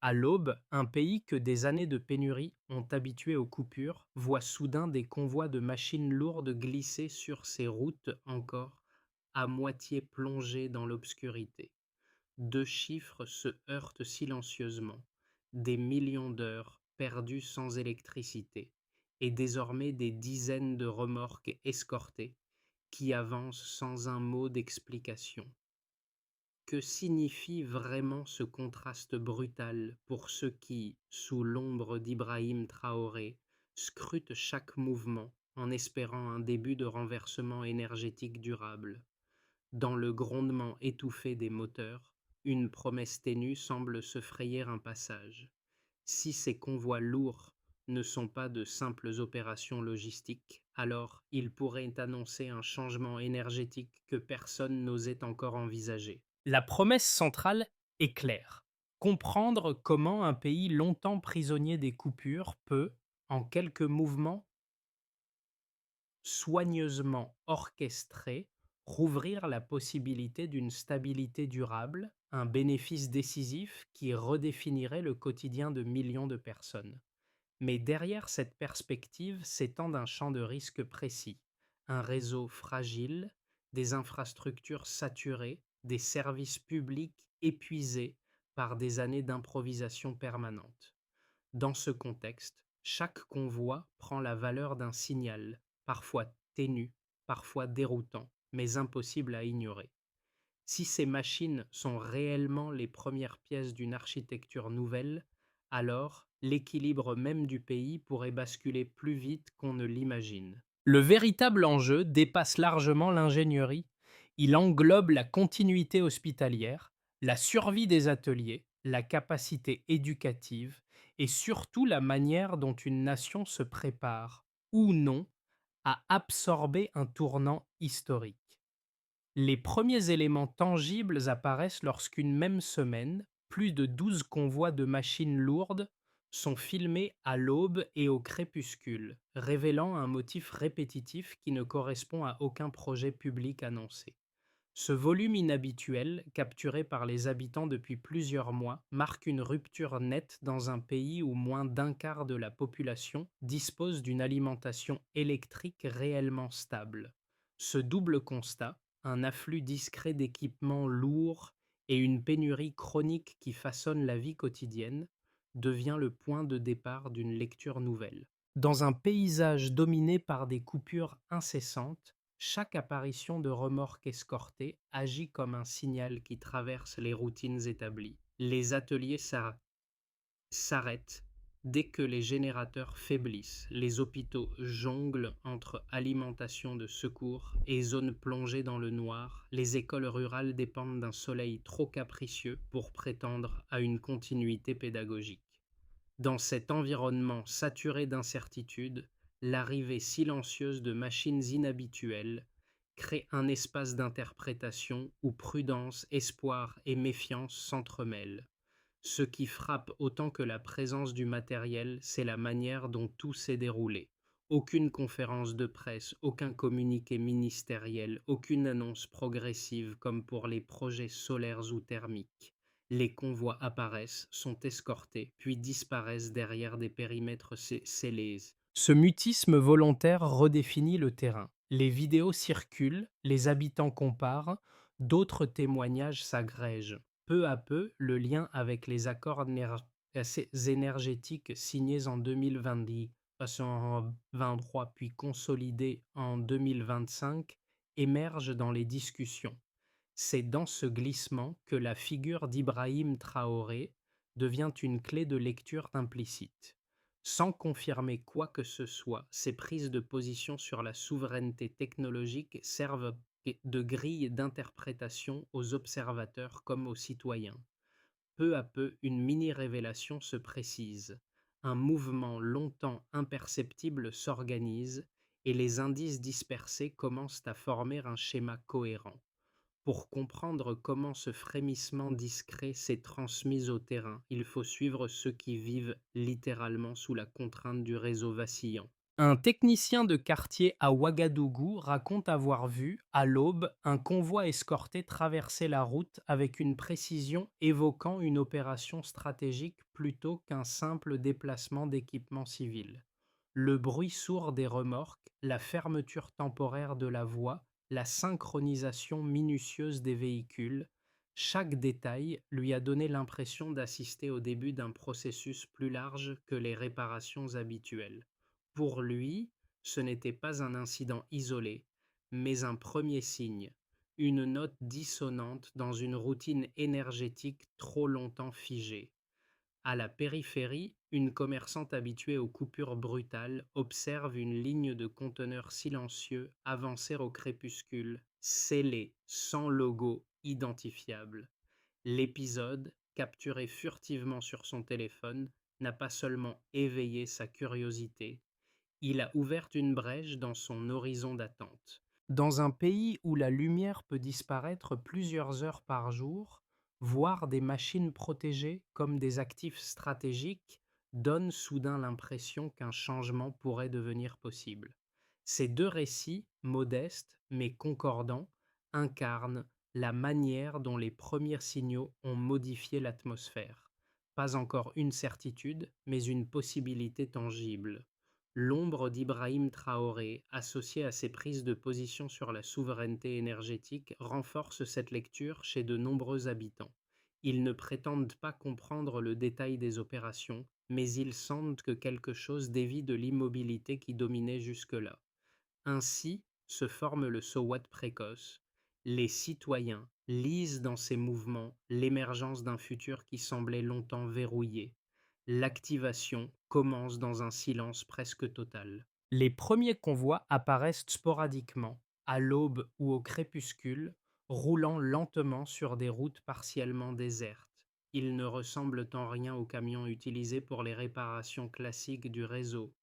À l'aube, un pays que des années de pénurie ont habitué aux coupures voit soudain des convois de machines lourdes glisser sur ces routes encore à moitié plongées dans l'obscurité. Deux chiffres se heurtent silencieusement, des millions d'heures perdues sans électricité, et désormais des dizaines de remorques escortées qui avancent sans un mot d'explication. Que signifie vraiment ce contraste brutal pour ceux qui, sous l'ombre d'Ibrahim Traoré, scrutent chaque mouvement en espérant un début de renversement énergétique durable? Dans le grondement étouffé des moteurs, une promesse ténue semble se frayer un passage. Si ces convois lourds ne sont pas de simples opérations logistiques, alors ils pourraient annoncer un changement énergétique que personne n'osait encore envisager. La promesse centrale est claire. Comprendre comment un pays longtemps prisonnier des coupures peut, en quelques mouvements soigneusement orchestrés, rouvrir la possibilité d'une stabilité durable, un bénéfice décisif qui redéfinirait le quotidien de millions de personnes. Mais derrière cette perspective s'étend un champ de risque précis, un réseau fragile, des infrastructures saturées, des services publics épuisés par des années d'improvisation permanente. Dans ce contexte, chaque convoi prend la valeur d'un signal, parfois ténu, parfois déroutant, mais impossible à ignorer. Si ces machines sont réellement les premières pièces d'une architecture nouvelle, alors l'équilibre même du pays pourrait basculer plus vite qu'on ne l'imagine. Le véritable enjeu dépasse largement l'ingénierie. Il englobe la continuité hospitalière, la survie des ateliers, la capacité éducative et surtout la manière dont une nation se prépare, ou non, à absorber un tournant historique. Les premiers éléments tangibles apparaissent lorsqu'une même semaine, plus de 12 convois de machines lourdes sont filmés à l'aube et au crépuscule, révélant un motif répétitif qui ne correspond à aucun projet public annoncé. Ce volume inhabituel, capturé par les habitants depuis plusieurs mois, marque une rupture nette dans un pays où moins d'un quart de la population dispose d'une alimentation électrique réellement stable. Ce double constat, un afflux discret d'équipements lourds et une pénurie chronique qui façonne la vie quotidienne, devient le point de départ d'une lecture nouvelle. Dans un paysage dominé par des coupures incessantes, chaque apparition de remorques escortées agit comme un signal qui traverse les routines établies. Les ateliers s'arrêtent dès que les générateurs faiblissent, les hôpitaux jonglent entre alimentation de secours et zones plongées dans le noir, les écoles rurales dépendent d'un soleil trop capricieux pour prétendre à une continuité pédagogique. Dans cet environnement saturé d'incertitudes, l'arrivée silencieuse de machines inhabituelles crée un espace d'interprétation où prudence, espoir et méfiance s'entremêlent. Ce qui frappe autant que la présence du matériel, c'est la manière dont tout s'est déroulé. Aucune conférence de presse, aucun communiqué ministériel, aucune annonce progressive comme pour les projets solaires ou thermiques. Les convois apparaissent, sont escortés, puis disparaissent derrière des périmètres scellés. Ce mutisme volontaire redéfinit le terrain. Les vidéos circulent, les habitants comparent, d'autres témoignages s'agrègent. Peu à peu, le lien avec les accords énergétiques signés en 2020, passant en 23 puis consolidés en 2025 émerge dans les discussions. C'est dans ce glissement que la figure d'Ibrahim Traoré devient une clé de lecture implicite. Sans confirmer quoi que ce soit, ces prises de position sur la souveraineté technologique servent de grille d'interprétation aux observateurs comme aux citoyens. Peu à peu, une mini-révélation se précise. Un mouvement longtemps imperceptible s'organise et les indices dispersés commencent à former un schéma cohérent. Pour comprendre comment ce frémissement discret s'est transmis au terrain, il faut suivre ceux qui vivent littéralement sous la contrainte du réseau vacillant. Un technicien de quartier à Ouagadougou raconte avoir vu, à l'aube, un convoi escorté traverser la route avec une précision évoquant une opération stratégique plutôt qu'un simple déplacement d'équipements civils. Le bruit sourd des remorques, la fermeture temporaire de la voie, la synchronisation minutieuse des véhicules, chaque détail lui a donné l'impression d'assister au début d'un processus plus large que les réparations habituelles. Pour lui, ce n'était pas un incident isolé, mais un premier signe, une note dissonante dans une routine énergétique trop longtemps figée. À la périphérie, une commerçante habituée aux coupures brutales observe une ligne de conteneurs silencieux avancer au crépuscule, scellés, sans logo identifiable. L'épisode, capturé furtivement sur son téléphone, n'a pas seulement éveillé sa curiosité, il a ouvert une brèche dans son horizon d'attente. Dans un pays où la lumière peut disparaître plusieurs heures par jour, voir des machines protégées comme des actifs stratégiques donne soudain l'impression qu'un changement pourrait devenir possible. Ces deux récits, modestes mais concordants, incarnent la manière dont les premiers signaux ont modifié l'atmosphère. Pas encore une certitude, mais une possibilité tangible. L'ombre d'Ibrahim Traoré, associée à ses prises de position sur la souveraineté énergétique, renforce cette lecture chez de nombreux habitants. Ils ne prétendent pas comprendre le détail des opérations, mais ils sentent que quelque chose dévie de l'immobilité qui dominait jusque-là. Ainsi se forme le SOWAT précoce. Les citoyens lisent dans ces mouvements l'émergence d'un futur qui semblait longtemps verrouillé. L'activation commence dans un silence presque total. Les premiers convois apparaissent sporadiquement, à l'aube ou au crépuscule, roulant lentement sur des routes partiellement désertes. Ils ne ressemblent en rien aux camions utilisés pour les réparations classiques du réseau,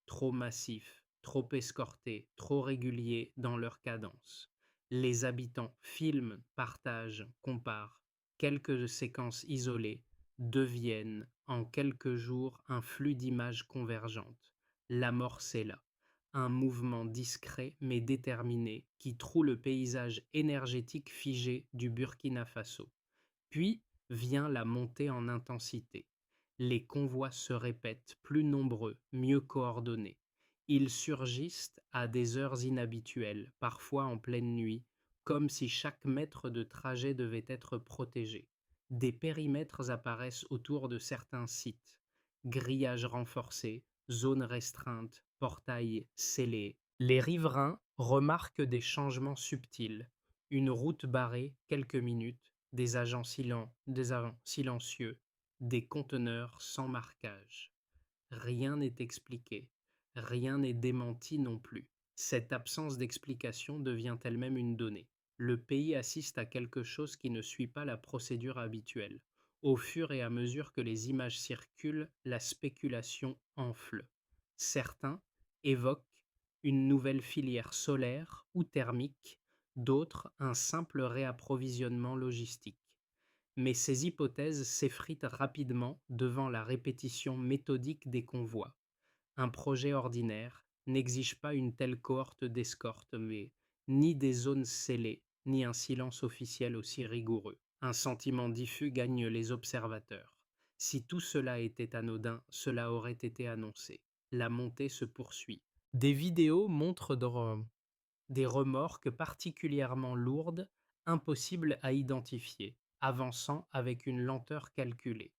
trop massifs, trop escortés, trop réguliers dans leur cadence. Les habitants filment, partagent, comparent. Quelques séquences isolées deviennent, en quelques jours, un flux d'images convergentes. L'amorce est là, un mouvement discret mais déterminé qui troue le paysage énergétique figé du Burkina Faso. Puis vient la montée en intensité. Les convois se répètent, plus nombreux, mieux coordonnés. Ils surgissent à des heures inhabituelles, parfois en pleine nuit, comme si chaque mètre de trajet devait être protégé. Des périmètres apparaissent autour de certains sites. Grillages renforcés, zones restreintes, portails scellés. Les riverains remarquent des changements subtils. Une route barrée, quelques minutes, des agents silencieux, des conteneurs sans marquage. Rien n'est expliqué, rien n'est démenti non plus. Cette absence d'explication devient elle-même une donnée. Le pays assiste à quelque chose qui ne suit pas la procédure habituelle. Au fur et à mesure que les images circulent, la spéculation enfle. Certains évoquent une nouvelle filière solaire ou thermique, d'autres un simple réapprovisionnement logistique. Mais ces hypothèses s'effritent rapidement devant la répétition méthodique des convois. Un projet ordinaire n'exige pas une telle cohorte d'escorte, mais ni des zones scellées, ni un silence officiel aussi rigoureux. Un sentiment diffus gagne les observateurs. Si tout cela était anodin, cela aurait été annoncé. La montée se poursuit. Des vidéos montrent des remorques particulièrement lourdes, impossibles à identifier, avançant avec une lenteur calculée.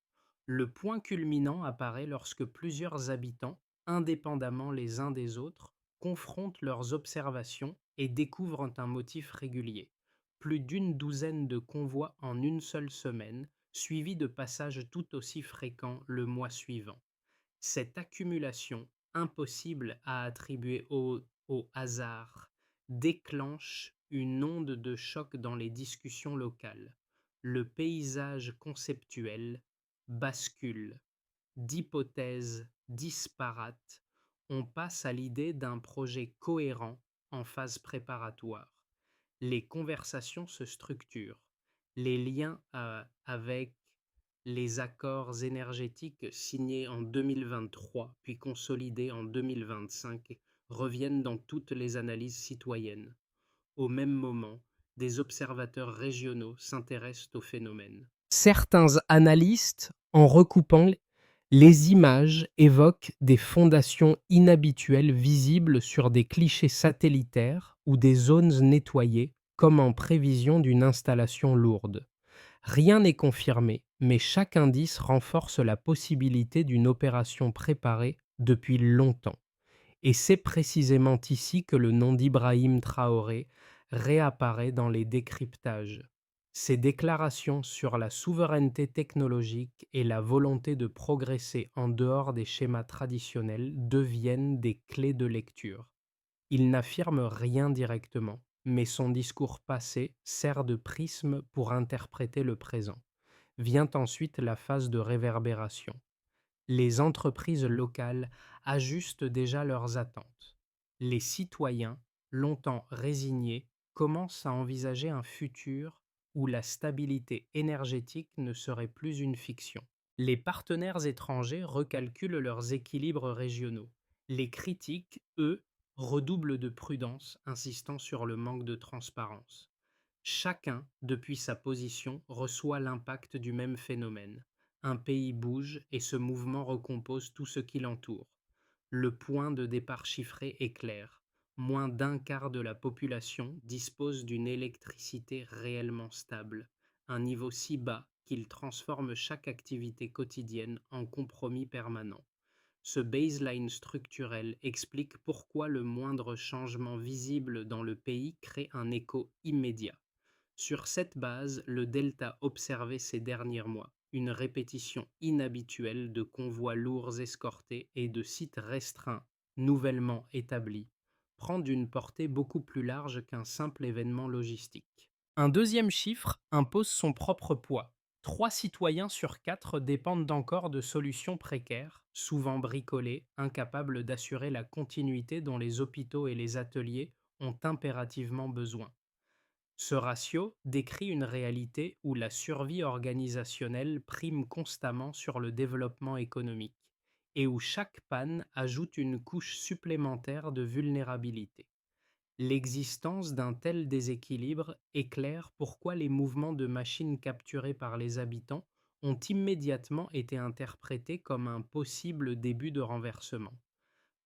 Le point culminant apparaît lorsque plusieurs habitants, indépendamment les uns des autres, confrontent leurs observations et découvrent un motif régulier. Plus d'une douzaine de convois en une seule semaine, suivis de passages tout aussi fréquents le mois suivant. Cette accumulation, impossible à attribuer au hasard, déclenche une onde de choc dans les discussions locales. Le paysage conceptuel bascule. D'hypothèses disparates, on passe à l'idée d'un projet cohérent en phase préparatoire. Les conversations se structurent. Les liens avec les accords énergétiques signés en 2023 puis consolidés en 2025 reviennent dans toutes les analyses citoyennes. Au même moment, des observateurs régionaux s'intéressent au phénomène. Certains analystes, en recoupant les images, évoquent des fondations inhabituelles visibles sur des clichés satellitaires ou des zones nettoyées, comme en prévision d'une installation lourde. Rien n'est confirmé, mais chaque indice renforce la possibilité d'une opération préparée depuis longtemps. Et c'est précisément ici que le nom d'Ibrahim Traoré réapparaît dans les décryptages. Ses déclarations sur la souveraineté technologique et la volonté de progresser en dehors des schémas traditionnels deviennent des clés de lecture. Il n'affirme rien directement, mais son discours passé sert de prisme pour interpréter le présent. Vient ensuite la phase de réverbération. Les entreprises locales ajustent déjà leurs attentes. Les citoyens, longtemps résignés, commencent à envisager un futur où la stabilité énergétique ne serait plus une fiction. Les partenaires étrangers recalculent leurs équilibres régionaux. Les critiques, eux, redoublent de prudence, insistant sur le manque de transparence. Chacun, depuis sa position, reçoit l'impact du même phénomène. Un pays bouge et ce mouvement recompose tout ce qui l'entoure. Le point de départ chiffré est clair. Moins d'un quart de la population dispose d'une électricité réellement stable, un niveau si bas qu'il transforme chaque activité quotidienne en compromis permanent. Ce baseline structurel explique pourquoi le moindre changement visible dans le pays crée un écho immédiat. Sur cette base, le delta observé ces derniers mois, une répétition inhabituelle de convois lourds escortés et de sites restreints nouvellement établis, prend d'une portée beaucoup plus large qu'un simple événement logistique. Un deuxième chiffre impose son propre poids. 3 citoyens sur 4 dépendent encore de solutions précaires, souvent bricolées, incapables d'assurer la continuité dont les hôpitaux et les ateliers ont impérativement besoin. Ce ratio décrit une réalité où la survie organisationnelle prime constamment sur le développement économique et où chaque panne ajoute une couche supplémentaire de vulnérabilité. L'existence d'un tel déséquilibre éclaire pourquoi les mouvements de machines capturés par les habitants ont immédiatement été interprétés comme un possible début de renversement.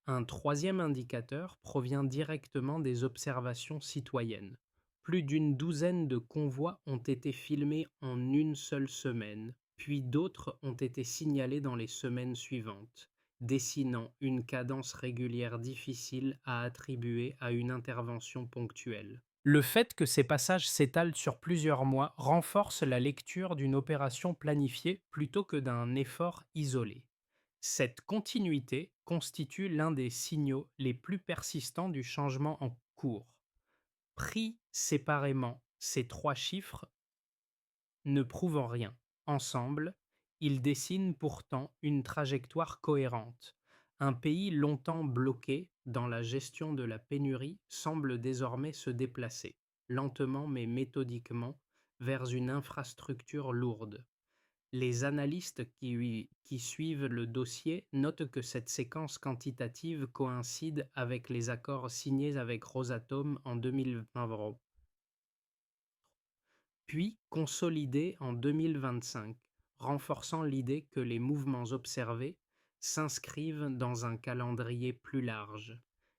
Un troisième indicateur provient directement des observations citoyennes. Plus d'une douzaine de convois ont été filmés en une seule semaine, puis d'autres ont été signalés dans les semaines suivantes, dessinant une cadence régulière difficile à attribuer à une intervention ponctuelle. Le fait que ces passages s'étalent sur plusieurs mois renforce la lecture d'une opération planifiée plutôt que d'un effort isolé. Cette continuité constitue l'un des signaux les plus persistants du changement en cours. Pris séparément, ces 3 chiffres ne prouvent rien. Ensemble, ils dessinent pourtant une trajectoire cohérente. Un pays longtemps bloqué dans la gestion de la pénurie semble désormais se déplacer, lentement mais méthodiquement, vers une infrastructure lourde. Les analystes qui suivent le dossier notent que cette séquence quantitative coïncide avec les accords signés avec Rosatom en 2020, puis consolidés en 2025, renforçant l'idée que les mouvements observés s'inscrivent dans un calendrier plus large.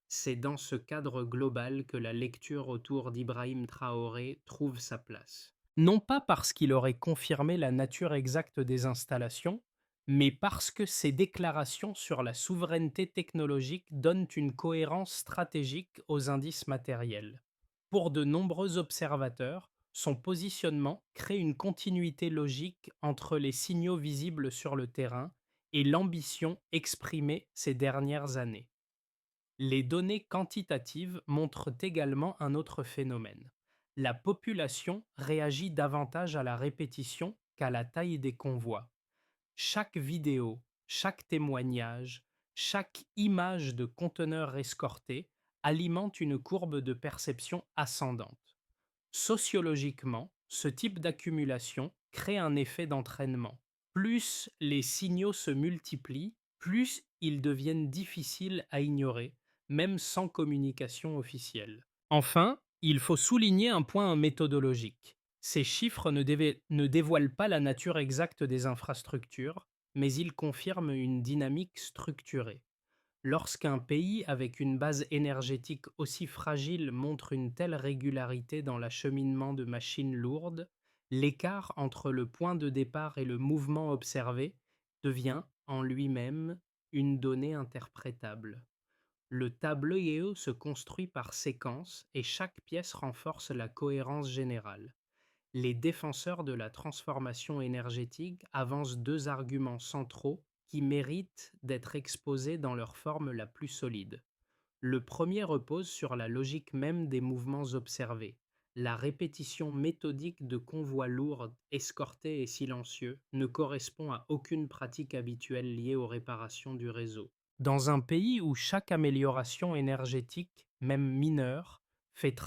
C'est dans ce cadre global que la lecture autour d'Ibrahim Traoré trouve sa place. Non pas parce qu'il aurait confirmé la nature exacte des installations, mais parce que ses déclarations sur la souveraineté technologique donnent une cohérence stratégique aux indices matériels. Pour de nombreux observateurs, son positionnement crée une continuité logique entre les signaux visibles sur le terrain et l'ambition exprimée ces dernières années. Les données quantitatives montrent également un autre phénomène. La population réagit davantage à la répétition qu'à la taille des convois. Chaque vidéo, chaque témoignage, chaque image de conteneurs escortés alimente une courbe de perception ascendante. Sociologiquement, ce type d'accumulation crée un effet d'entraînement. Plus les signaux se multiplient, plus ils deviennent difficiles à ignorer, même sans communication officielle. Enfin, il faut souligner un point méthodologique. Ces chiffres ne dévoilent pas la nature exacte des infrastructures, mais ils confirment une dynamique structurée. Lorsqu'un pays avec une base énergétique aussi fragile montre une telle régularité dans l'acheminement de machines lourdes, l'écart entre le point de départ et le mouvement observé devient en lui-même une donnée interprétable. Le tableau se construit par séquence et chaque pièce renforce la cohérence générale. Les défenseurs de la transformation énergétique avancent deux arguments centraux qui méritent d'être exposés dans leur forme la plus solide. Le premier repose sur la logique même des mouvements observés. La répétition méthodique de convois lourds, escortés et silencieux ne correspond à aucune pratique habituelle liée aux réparations du réseau. Dans un pays où chaque amélioration énergétique, même mineure, fait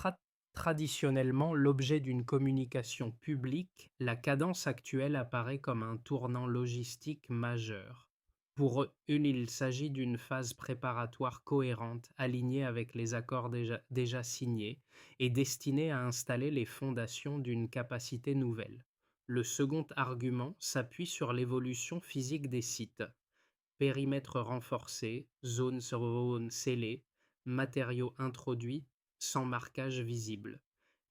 traditionnellement l'objet d'une communication publique, la cadence actuelle apparaît comme un tournant logistique majeur. Pour eux, il s'agit d'une phase préparatoire cohérente, alignée avec les accords déjà signés et destinée à installer les fondations d'une capacité nouvelle. Le second argument s'appuie sur l'évolution physique des sites. Périmètre renforcé, zone scellée, matériaux introduits sans marquage visible.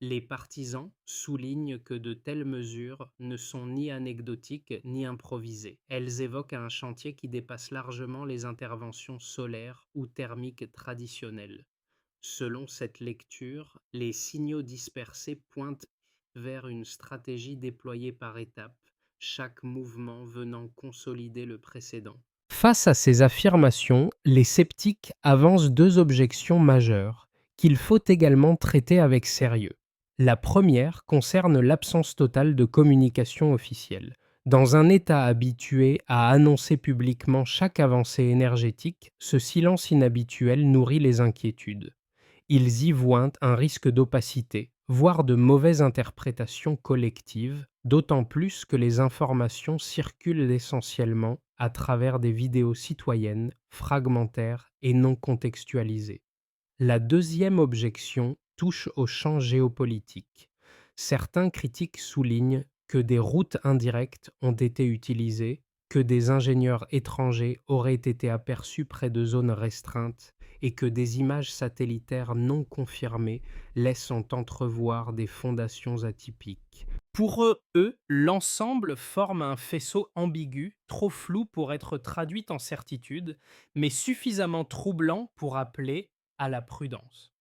Les partisans soulignent que de telles mesures ne sont ni anecdotiques ni improvisées. Elles évoquent un chantier qui dépasse largement les interventions solaires ou thermiques traditionnelles. Selon cette lecture, les signaux dispersés pointent vers une stratégie déployée par étapes, chaque mouvement venant consolider le précédent. Face à ces affirmations, les sceptiques avancent deux objections majeures qu'il faut également traiter avec sérieux. La première concerne l'absence totale de communication officielle. Dans un État habitué à annoncer publiquement chaque avancée énergétique, ce silence inhabituel nourrit les inquiétudes. Ils y voient un risque d'opacité, voire de mauvaise interprétation collective, d'autant plus que les informations circulent essentiellement à travers des vidéos citoyennes, fragmentaires et non contextualisées. La deuxième objection touche au champ géopolitique. Certains critiques soulignent que des routes indirectes ont été utilisées, que des ingénieurs étrangers auraient été aperçus près de zones restreintes et que des images satellitaires non confirmées laissent entrevoir des fondations atypiques. Pour eux, l'ensemble forme un faisceau ambigu, trop flou pour être traduit en certitude, mais suffisamment troublant pour appeler à la prudence.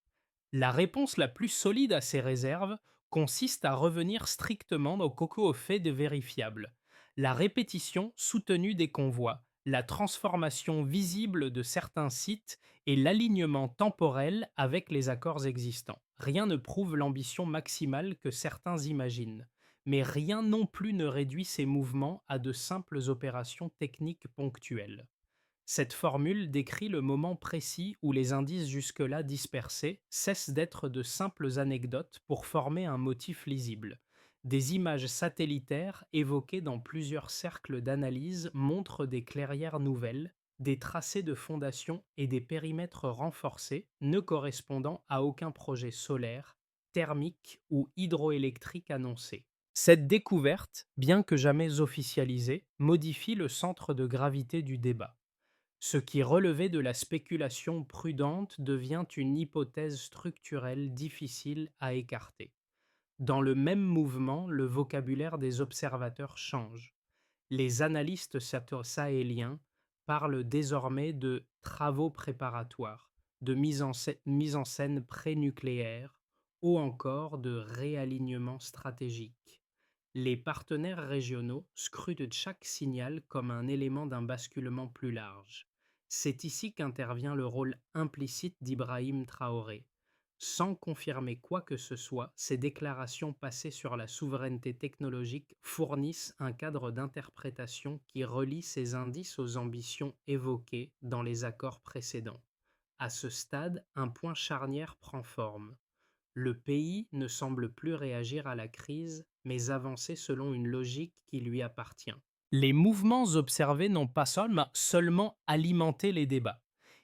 La réponse la plus solide à ces réserves consiste à revenir strictement au coco aux faits de vérifiables. La répétition soutenue des convois, la transformation visible de certains sites et l'alignement temporel avec les accords existants. Rien ne prouve l'ambition maximale que certains imaginent, mais rien non plus ne réduit ces mouvements à de simples opérations techniques ponctuelles. Cette formule décrit le moment précis où les indices jusque-là dispersés cessent d'être de simples anecdotes pour former un motif lisible. Des images satellitaires évoquées dans plusieurs cercles d'analyse montrent des clairières nouvelles, des tracés de fondation et des périmètres renforcés ne correspondant à aucun projet solaire, thermique ou hydroélectrique annoncé. Cette découverte, bien que jamais officialisée, modifie le centre de gravité du débat. Ce qui relevait de la spéculation prudente devient une hypothèse structurelle difficile à écarter. Dans le même mouvement, le vocabulaire des observateurs change. Les analystes sahéliens parlent désormais de travaux préparatoires, de mise en scène pré-nucléaire ou encore de réalignement stratégique. Les partenaires régionaux scrutent chaque signal comme un élément d'un basculement plus large. C'est ici qu'intervient le rôle implicite d'Ibrahim Traoré. Sans confirmer quoi que ce soit, ces déclarations passées sur la souveraineté technologique fournissent un cadre d'interprétation qui relie ces indices aux ambitions évoquées dans les accords précédents. À ce stade, un point charnière prend forme. Le pays ne semble plus réagir à la crise, mais avancer selon une logique qui lui appartient. Les mouvements observés n'ont pas seulement alimenté les débats.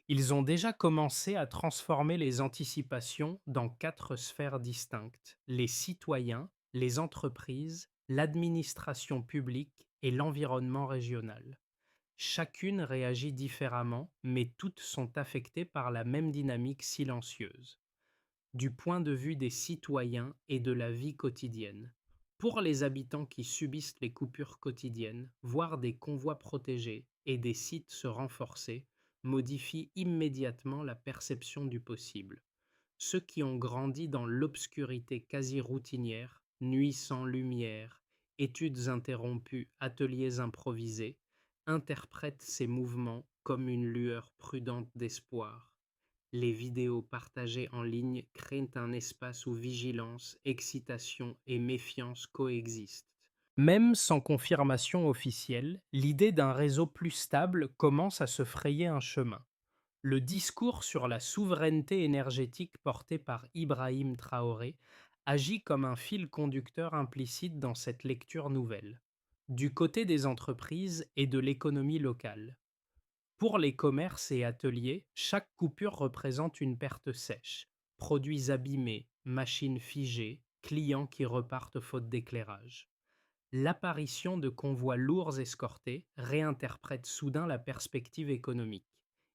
Ils ont déjà commencé à transformer les anticipations dans quatre sphères distinctes: les citoyens, les entreprises, l'administration publique et l'environnement régional. Chacune réagit différemment, mais toutes sont affectées par la même dynamique silencieuse. Du point de vue des citoyens et de la vie quotidienne. Pour les habitants qui subissent les coupures quotidiennes, voir des convois protégés et des sites se renforcer modifie immédiatement la perception du possible. Ceux qui ont grandi dans l'obscurité quasi routinière, nuits sans lumière, études interrompues, ateliers improvisés, interprètent ces mouvements comme une lueur prudente d'espoir. Les vidéos partagées en ligne créent un espace où vigilance, excitation et méfiance coexistent. Même sans confirmation officielle, l'idée d'un réseau plus stable commence à se frayer un chemin. Le discours sur la souveraineté énergétique porté par Ibrahim Traoré agit comme un fil conducteur implicite dans cette lecture nouvelle. Du côté des entreprises et de l'économie locale. Pour les commerces et ateliers, chaque coupure représente une perte sèche. Produits abîmés, machines figées, clients qui repartent faute d'éclairage. L'apparition de convois lourds escortés réinterprète soudain la perspective économique.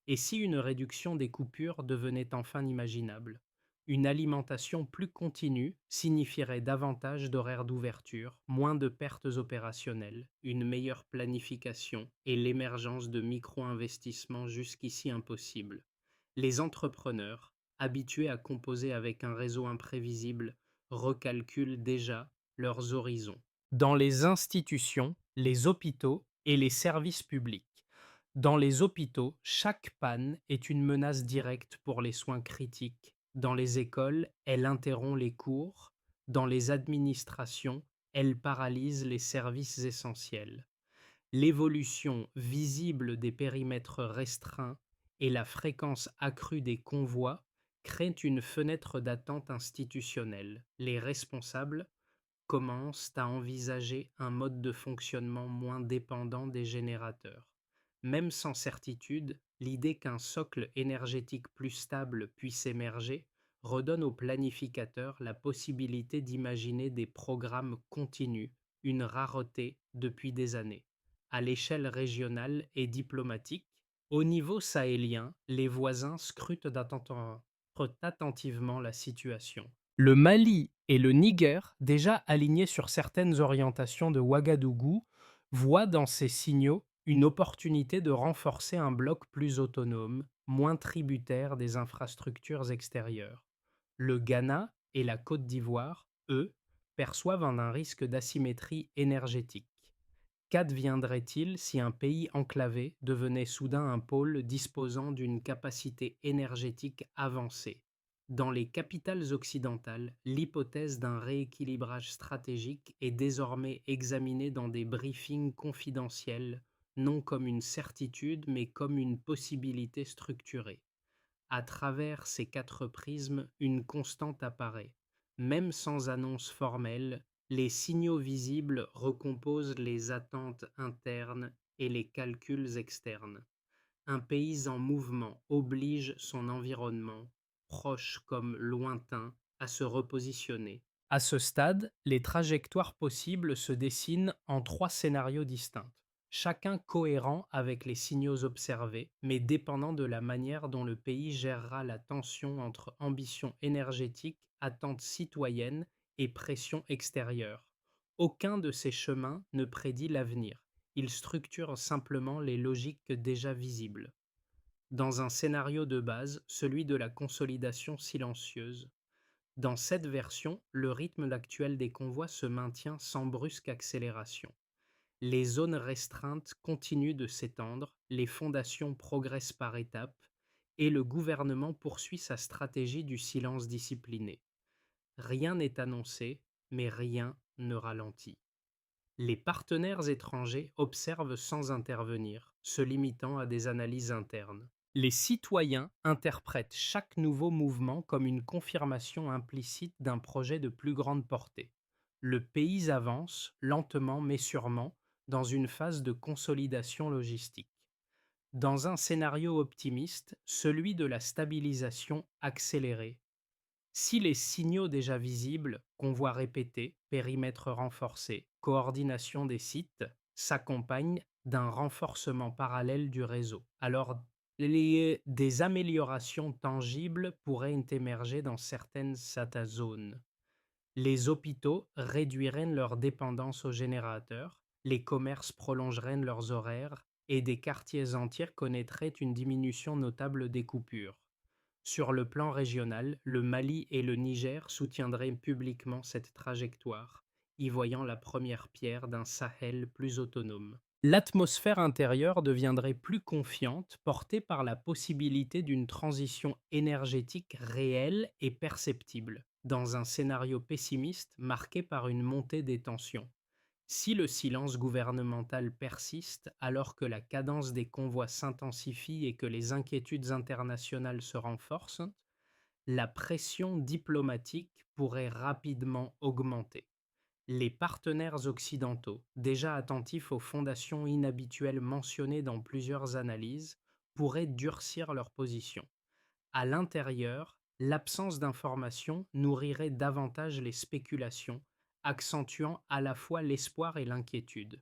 Et si une réduction des coupures devenait enfin imaginable? Une alimentation plus continue signifierait davantage d'horaires d'ouverture, moins de pertes opérationnelles, une meilleure planification et l'émergence de micro-investissements jusqu'ici impossibles. Les entrepreneurs, habitués à composer avec un réseau imprévisible, recalculent déjà leurs horizons. Dans les institutions, les hôpitaux et les services publics. Dans les hôpitaux, chaque panne est une menace directe pour les soins critiques. Dans les écoles, elle interrompt les cours. Dans les administrations, elle paralyse les services essentiels. L'évolution visible des périmètres restreints et la fréquence accrue des convois créent une fenêtre d'attente institutionnelle. Les responsables commencent à envisager un mode de fonctionnement moins dépendant des générateurs. Même sans certitude, l'idée qu'un socle énergétique plus stable puisse émerger redonne aux planificateurs la possibilité d'imaginer des programmes continus, une rareté depuis des années. À l'échelle régionale et diplomatique, au niveau sahélien, les voisins scrutent attentivement la situation. Le Mali et le Niger, déjà alignés sur certaines orientations de Ouagadougou, voient dans ces signaux une opportunité de renforcer un bloc plus autonome, moins tributaire des infrastructures extérieures. Le Ghana et la Côte d'Ivoire, eux, perçoivent un risque d'asymétrie énergétique. Qu'adviendrait-il si un pays enclavé devenait soudain un pôle disposant d'une capacité énergétique avancée? Dans les capitales occidentales, l'hypothèse d'un rééquilibrage stratégique est désormais examinée dans des briefings confidentiels, non comme une certitude mais comme une possibilité structurée. À travers ces quatre prismes, une constante apparaît. Même sans annonce formelle, les signaux visibles recomposent les attentes internes et les calculs externes. Un pays en mouvement oblige son environnement, proche comme lointain, à se repositionner. À ce stade, les trajectoires possibles se dessinent en trois scénarios distincts, chacun cohérent avec les signaux observés, mais dépendant de la manière dont le pays gérera la tension entre ambition énergétique, attentes citoyennes et pression extérieure. Aucun de ces chemins ne prédit l'avenir, il structure simplement les logiques déjà visibles. Dans un scénario de base, celui de la consolidation silencieuse, dans cette version, le rythme actuel des convois se maintient sans brusque accélération. Les zones restreintes continuent de s'étendre, les fondations progressent par étapes, et le gouvernement poursuit sa stratégie du silence discipliné. Rien n'est annoncé, mais rien ne ralentit. Les partenaires étrangers observent sans intervenir, se limitant à des analyses internes. Les citoyens interprètent chaque nouveau mouvement comme une confirmation implicite d'un projet de plus grande portée. Le pays avance, lentement mais sûrement, dans une phase de consolidation logistique. Dans un scénario optimiste, celui de la stabilisation accélérée, Si les signaux déjà visibles, convois répétés, périmètres renforcés, coordination des sites, s'accompagnent d'un renforcement parallèle du réseau, alors des améliorations tangibles pourraient émerger dans certaines SATA zones. Les hôpitaux réduiraient leur dépendance aux générateurs, les commerces prolongeraient leurs horaires et des quartiers entiers connaîtraient une diminution notable des coupures. Sur le plan régional, le Mali et le Niger soutiendraient publiquement cette trajectoire, y voyant la première pierre d'un Sahel plus autonome. L'atmosphère intérieure deviendrait plus confiante, portée par la possibilité d'une transition énergétique réelle et perceptible, dans un scénario pessimiste marqué par une montée des tensions. Si le silence gouvernemental persiste alors que la cadence des convois s'intensifie et que les inquiétudes internationales se renforcent, la pression diplomatique pourrait rapidement augmenter. Les partenaires occidentaux, déjà attentifs aux fondations inhabituelles mentionnées dans plusieurs analyses, pourraient durcir leur position. À l'intérieur, l'absence d'information nourrirait davantage les spéculations, accentuant à la fois l'espoir et l'inquiétude.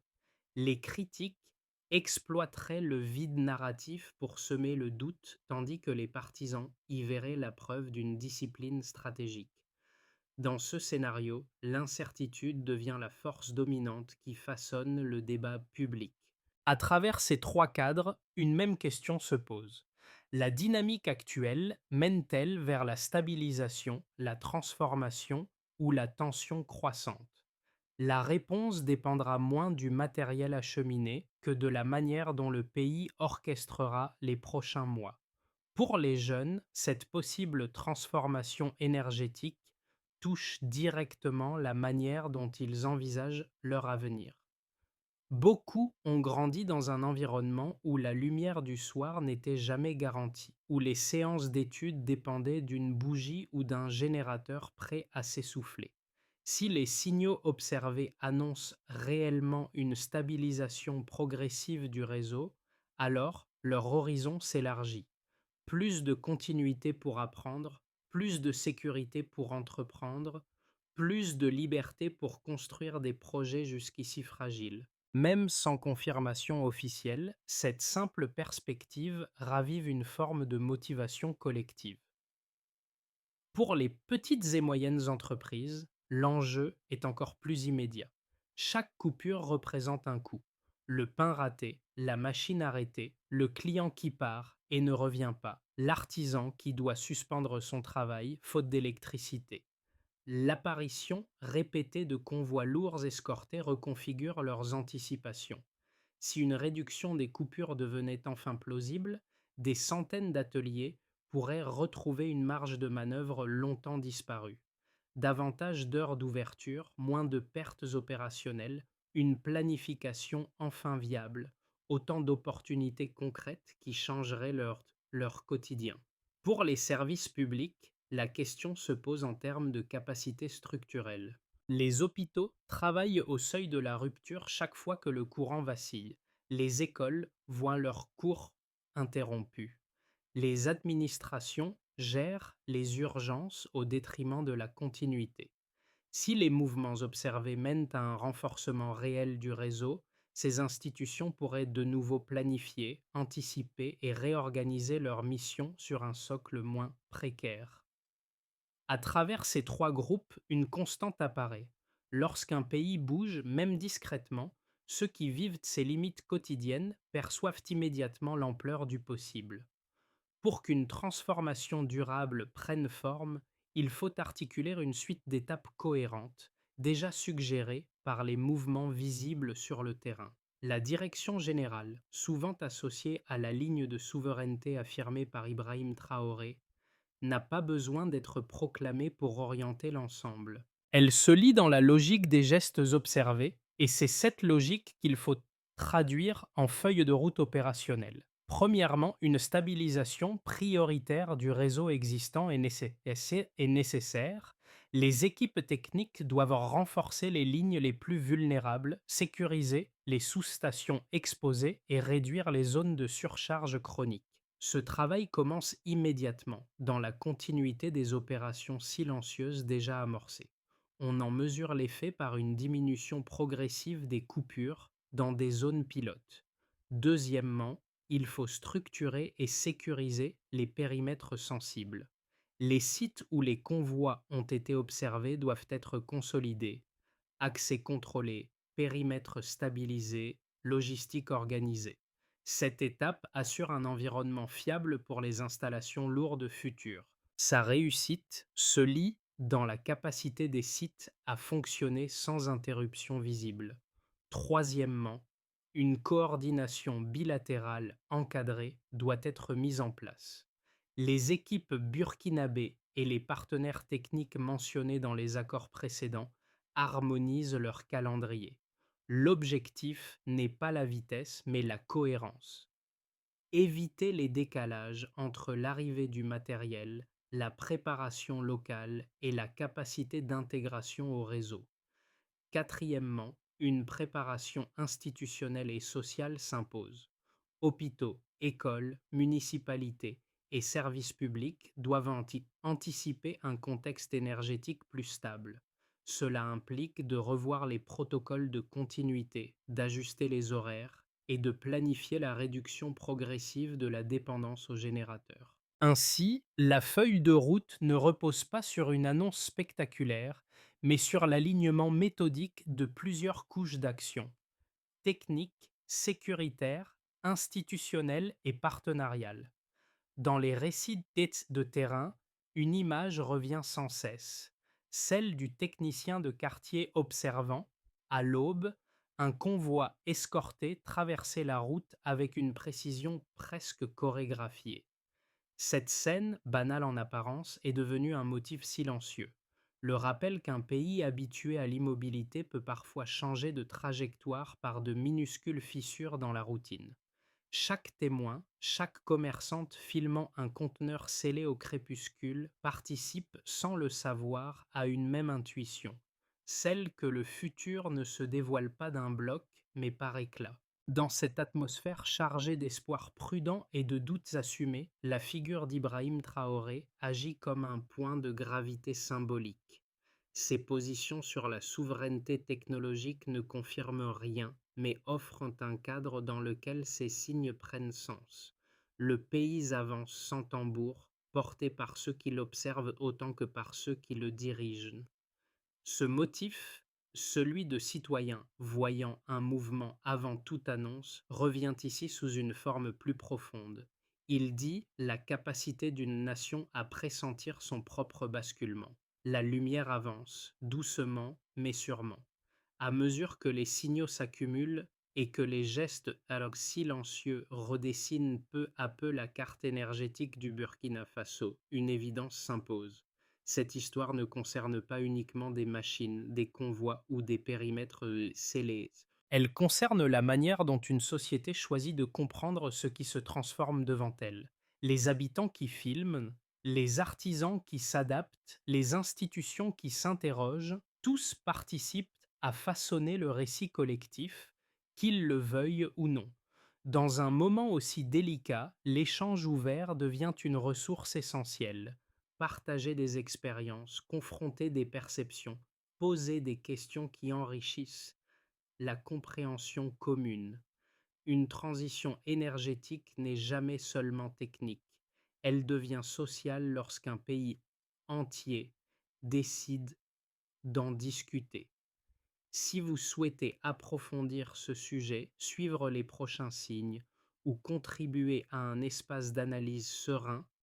Les critiques exploiteraient le vide narratif pour semer le doute, tandis que les partisans y verraient la preuve d'une discipline stratégique. Dans ce scénario, l'incertitude devient la force dominante qui façonne le débat public. À travers ces trois cadres, une même question se pose. La dynamique actuelle mène-t-elle vers la stabilisation, la transformation ou la tension croissante? La réponse dépendra moins du matériel acheminé que de la manière dont le pays orchestrera les prochains mois. Pour les jeunes, cette possible transformation énergétique touche directement la manière dont ils envisagent leur avenir. Beaucoup ont grandi dans un environnement où la lumière du soir n'était jamais garantie, où les séances d'études dépendaient d'une bougie ou d'un générateur prêt à s'essouffler. Si les signaux observés annoncent réellement une stabilisation progressive du réseau, alors leur horizon s'élargit. Plus de continuité pour apprendre, plus de sécurité pour entreprendre, plus de liberté pour construire des projets jusqu'ici fragiles. Même sans confirmation officielle, cette simple perspective ravive une forme de motivation collective. Pour les petites et moyennes entreprises, l'enjeu est encore plus immédiat. Chaque coupure représente un coût. Le pain raté, la machine arrêtée, le client qui part et ne revient pas, l'artisan qui doit suspendre son travail faute d'électricité. L'apparition répétée de convois lourds escortés reconfigure leurs anticipations. Si une réduction des coupures devenait enfin plausible, des centaines d'ateliers pourraient retrouver une marge de manœuvre longtemps disparue. Davantage d'heures d'ouverture, moins de pertes opérationnelles, une planification enfin viable, autant d'opportunités concrètes qui changeraient leur quotidien. Pour les services publics, la question se pose en termes de capacité structurelle. Les hôpitaux travaillent au seuil de la rupture chaque fois que le courant vacille. Les écoles voient leurs cours interrompus. Les administrations gèrent les urgences au détriment de la continuité. Si les mouvements observés mènent à un renforcement réel du réseau, ces institutions pourraient de nouveau planifier, anticiper et réorganiser leurs missions sur un socle moins précaire. À travers ces trois groupes, une constante apparaît. Lorsqu'un pays bouge, même discrètement, ceux qui vivent ses limites quotidiennes perçoivent immédiatement l'ampleur du possible. Pour qu'une transformation durable prenne forme, il faut articuler une suite d'étapes cohérentes, déjà suggérées par les mouvements visibles sur le terrain. La direction générale, souvent associée à la ligne de souveraineté affirmée par Ibrahim Traoré, n'a pas besoin d'être proclamée pour orienter l'ensemble. Elle se lie dans la logique des gestes observés, et c'est cette logique qu'il faut traduire en feuille de route opérationnelle. Premièrement, une stabilisation prioritaire du réseau existant est nécessaire. Les équipes techniques doivent renforcer les lignes les plus vulnérables, sécuriser les sous-stations exposées et réduire les zones de surcharge chronique. Ce travail commence immédiatement, dans la continuité des opérations silencieuses déjà amorcées. On en mesure l'effet par une diminution progressive des coupures dans des zones pilotes. Deuxièmement, il faut structurer et sécuriser les périmètres sensibles. Les sites où les convois ont été observés doivent être consolidés, accès contrôlé, périmètre stabilisé, logistique organisée. Cette étape assure un environnement fiable pour les installations lourdes futures. Sa réussite se lie dans la capacité des sites à fonctionner sans interruption visible. Troisièmement, une coordination bilatérale encadrée doit être mise en place. Les équipes burkinabées et les partenaires techniques mentionnés dans les accords précédents harmonisent leur calendrier. L'objectif n'est pas la vitesse, mais la cohérence. Éviter les décalages entre l'arrivée du matériel, la préparation locale et la capacité d'intégration au réseau. Quatrièmement, une préparation institutionnelle et sociale s'impose. Hôpitaux, écoles, municipalités et services publics doivent anticiper un contexte énergétique plus stable. Cela implique de revoir les protocoles de continuité, d'ajuster les horaires et de planifier la réduction progressive de la dépendance aux générateurs. Ainsi, la feuille de route ne repose pas sur une annonce spectaculaire, mais sur l'alignement méthodique de plusieurs couches d'action: technique, sécuritaire, institutionnelle et partenariale. Dans les récits de terrain, une image revient sans cesse, celle du technicien de quartier observant, à l'aube, un convoi escorté traversait la route avec une précision presque chorégraphiée. Cette scène, banale en apparence, est devenue un motif silencieux. Le rappel qu'un pays habitué à l'immobilité peut parfois changer de trajectoire par de minuscules fissures dans la routine. Chaque témoin, chaque commerçante filmant un conteneur scellé au crépuscule participe sans le savoir à une même intuition, celle que le futur ne se dévoile pas d'un bloc mais par éclats. Dans cette atmosphère chargée d'espoirs prudents et de doutes assumés, la figure d'Ibrahim Traoré agit comme un point de gravité symbolique. Ses positions sur la souveraineté technologique ne confirment rien, mais offrent un cadre dans lequel ces signes prennent sens. Le pays avance sans tambour, porté par ceux qui l'observent autant que par ceux qui le dirigent. Ce motif, celui de citoyens voyant un mouvement avant toute annonce, revient ici sous une forme plus profonde. Il dit la capacité d'une nation à pressentir son propre basculement. La lumière avance, doucement mais sûrement. À mesure que les signaux s'accumulent et que les gestes alors silencieux redessinent peu à peu la carte énergétique du Burkina Faso, une évidence s'impose. Cette histoire ne concerne pas uniquement des machines, des convois ou des périmètres scellés. Elle concerne la manière dont une société choisit de comprendre ce qui se transforme devant elle. Les habitants qui filment, les artisans qui s'adaptent, les institutions qui s'interrogent, tous participent à façonner le récit collectif, qu'ils le veuillent ou non. Dans un moment aussi délicat, l'échange ouvert devient une ressource essentielle. Partager des expériences, confronter des perceptions, poser des questions qui enrichissent la compréhension commune. Une transition énergétique n'est jamais seulement technique. Elle devient sociale lorsqu'un pays entier décide d'en discuter. Si vous souhaitez approfondir ce sujet, suivre les prochains signes ou contribuer à un espace d'analyse serein,